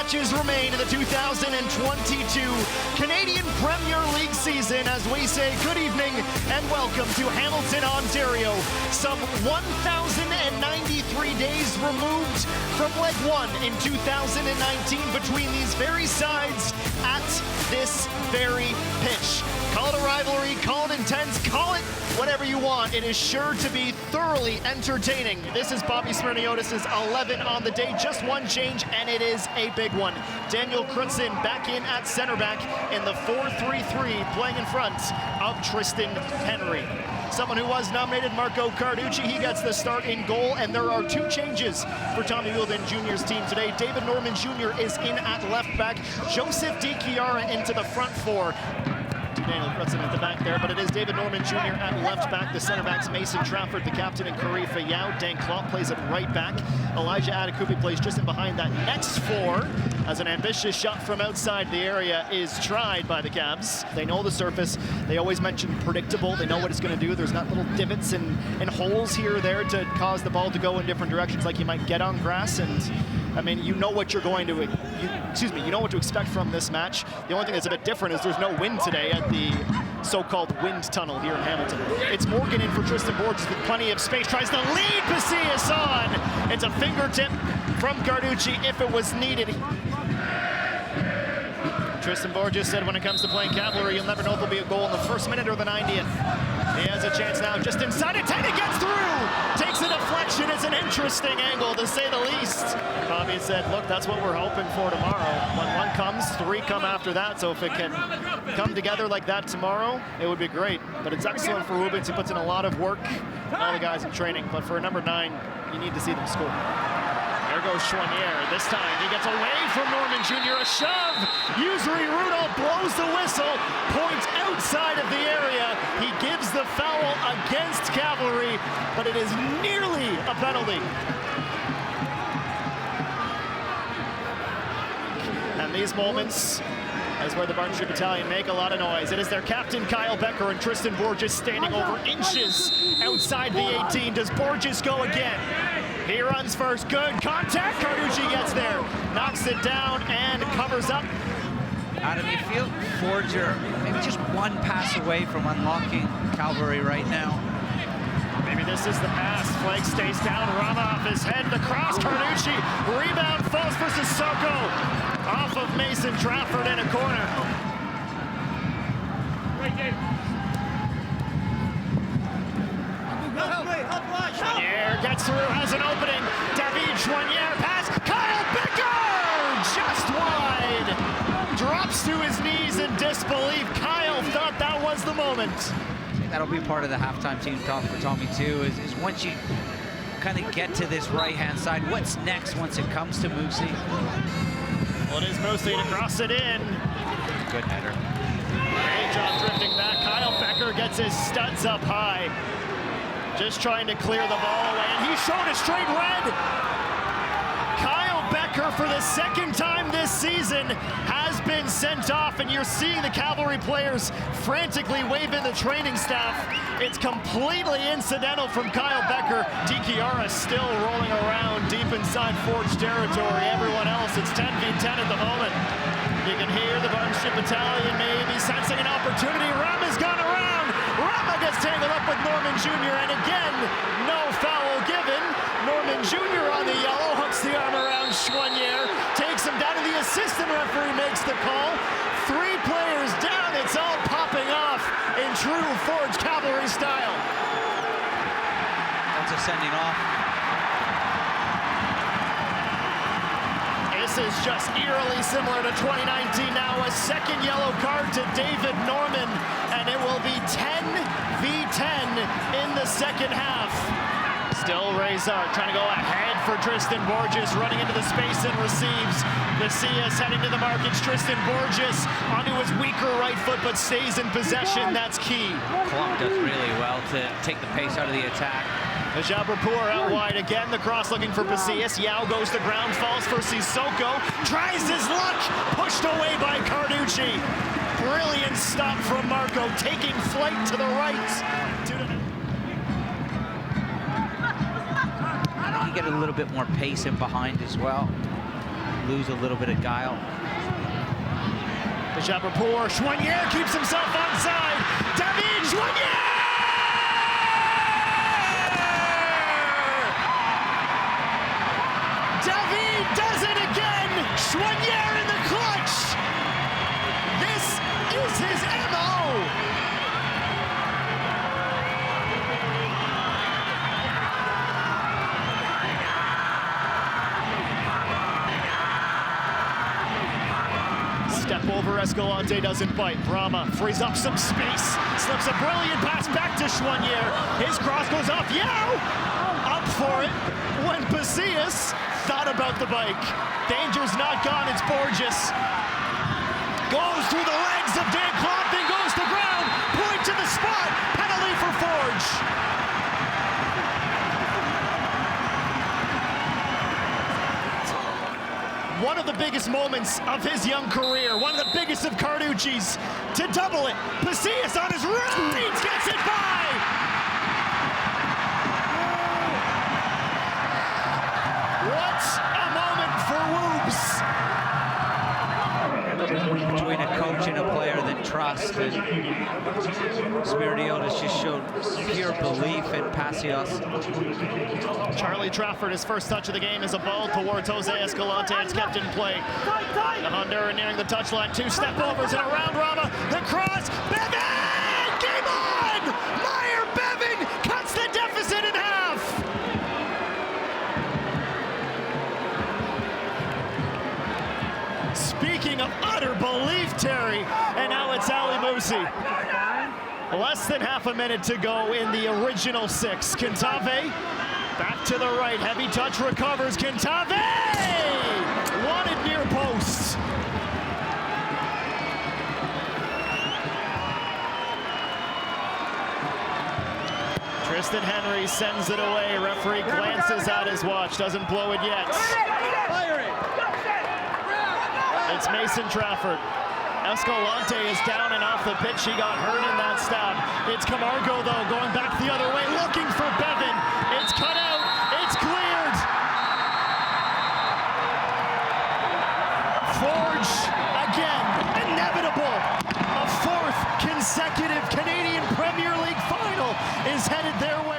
matches remain in the 2022 Canadian Premier League season as we say good evening and welcome to Hamilton, Ontario. Some 1,093 days removed from leg one in 2019 between these very sides at this very pitch. Call it a rivalry, call it intense, call it whatever you want. It is sure to be thoroughly entertaining. This is Bobby Smyrniotis' 11 on the day, just one change, and it is a big one. Daniel Crutzen back in at center back in the 4-3-3, playing in front of Tristan Henry. Someone who was nominated, Marco Carducci, he gets the start in goal, and there are two changes for Tommy Wheeldon Jr.'s team today. David Norman Jr. is in at left back, Joseph Di Chiara into the front four. Daniel Crutzen at the back there, but it is David Norman Jr. at left back. The center backs Mason Trafford, the captain, and Karifa Yao. Dan Klopp plays at right back. Elijah Adekubi plays just in behind that next four as an ambitious shot from outside the area is tried by the Cavs. They know the surface. They always mention predictable. They know what it's going to do. There's not little divots and holes here or there to cause the ball to go in different directions like you might get on grass. And I mean, you know what you're going to, you know what to expect from this match. The only thing that's a bit different is there's no wind today at the so-called wind tunnel here in Hamilton. It's Morgan in for Tristan Borges with plenty of space, tries to lead Pasillas on. It's a fingertip from Carducci if it was needed. Tristan Borges said when it comes to playing Cavalry, you'll never know if there'll be a goal in the first minute or the 90th. He has a chance now just inside it, and it gets through! Takes a deflection, it's an interesting angle to say the least. Bobby said, look, that's what we're hoping for tomorrow. When one comes, three come after that, so if it can come together like that tomorrow, it would be great. But it's excellent for Rubens, he puts in a lot of work, all the guys in training, but for a number 9, you need to see them score. There goes Choinière. This time he gets away from Norman Jr. A shove. Usury Rudolph blows the whistle. Point outside of the area. He gives the foul against Cavalry, but it is nearly a penalty. And these moments is where the Barnship Battalion make a lot of noise. It is their captain, Kyle Becker, and Tristan Borges standing over inches outside the 18. Does Borges go again? He runs first, good contact, Carducci gets there, knocks it down and covers up. Adam, you feel Forger maybe just one pass away from unlocking Cavalry right now. Maybe this is the pass, flag stays down, Rama off his head, the cross, Carducci, rebound, falls for Sissoko, off of Mason Trafford in a corner. Choinière gets through, has an opening. David Choinière pass. Kyle Becker just wide. Drops to his knees in disbelief. Kyle thought that was the moment. That'll be part of the halftime team talk for Tommy too, is once you kind of get to this right-hand side, what's next once it comes to Moosey? Well, it is Moosey to cross it in. Good header. Great job drifting back. Kyle Becker gets his studs up high. Just trying to clear the ball away, and he's shown a straight red. Kyle Becker, for the second time this season, has been sent off, and you're seeing the Cavalry players frantically wave in the training staff. It's completely incidental from Kyle Becker. Di Chiara still rolling around deep inside Forge territory. Everyone else, it's 10v10 at the moment. You can hear the Barnship Battalion maybe sensing an opportunity. Rama's gone around. Rama gets tangled up with Norman Jr. and again, no foul given. Norman Jr. on the yellow, hooks the arm around Choinière, takes him down, and the assistant referee makes the call. 3 players down, it's all popping off in true Forge Cavalry style. That's a sending off. This is just eerily similar to 2019 now. A second yellow card to David Norman, and it will be 10v10 in the second half. Still Rezard trying to go ahead for Tristan Borges, running into the space and receives. Pasillas heading to the mark. It's Tristan Borges onto his weaker right foot, but stays in possession. That's key. Klopp does really well to take the pace out of the attack. Jabrapur out wide again. The cross looking for Pasillas. Yao goes to ground, falls for Sissoko. Tries his luck. Pushed away by Carducci. Brilliant stop from Marco, taking flight to the right. He get a little bit more pace in behind as well. lose a little bit of guile. MEDIAPRO, Choinière keeps himself onside. David Choinière! David does it again! Choinière in the clutch! This is his MO! Step over, Escalante doesn't bite. Brahma frees up some space, slips a brilliant pass back to Choinière. His cross goes off, Yao! Up for it when Pasillas thought about the bike. Danger's not gone, it's Borges. Goes through the legs of Dan Klopp, then goes to ground. Point to the spot, penalty for Forge. One of the biggest moments of his young career, one of the biggest of Carducci's, to double it. Pasillas on his right, gets it by! What a moment for Woobs! Between a coach and a player that trust, and Smirniotis just showed pure belief in Pasillas. Charlie Trafford, his first touch of the game is a ball towards Jose Escalante. It's kept in play. The Honduran nearing the touchline. Two step overs and around Rama. The cross. Bevan! Game on! Meyer Bevan cuts the deficit in half. Speaking of utter belief, Terry, and now it's Ali Musi. Less than half a minute to go in the original six. Cantave back to the right, heavy touch recovers. Cantave! Wanted near post. Tristan Henry sends it away. Referee glances at his watch, doesn't blow it yet. It's Mason Trafford. Escalante is down and off the pitch. He got hurt in that stab. It's Camargo, though, going back the other way, looking for Bevan. It's cut out. It's cleared. Forge, again, inevitable. A fourth consecutive Canadian Premier League final is headed their way.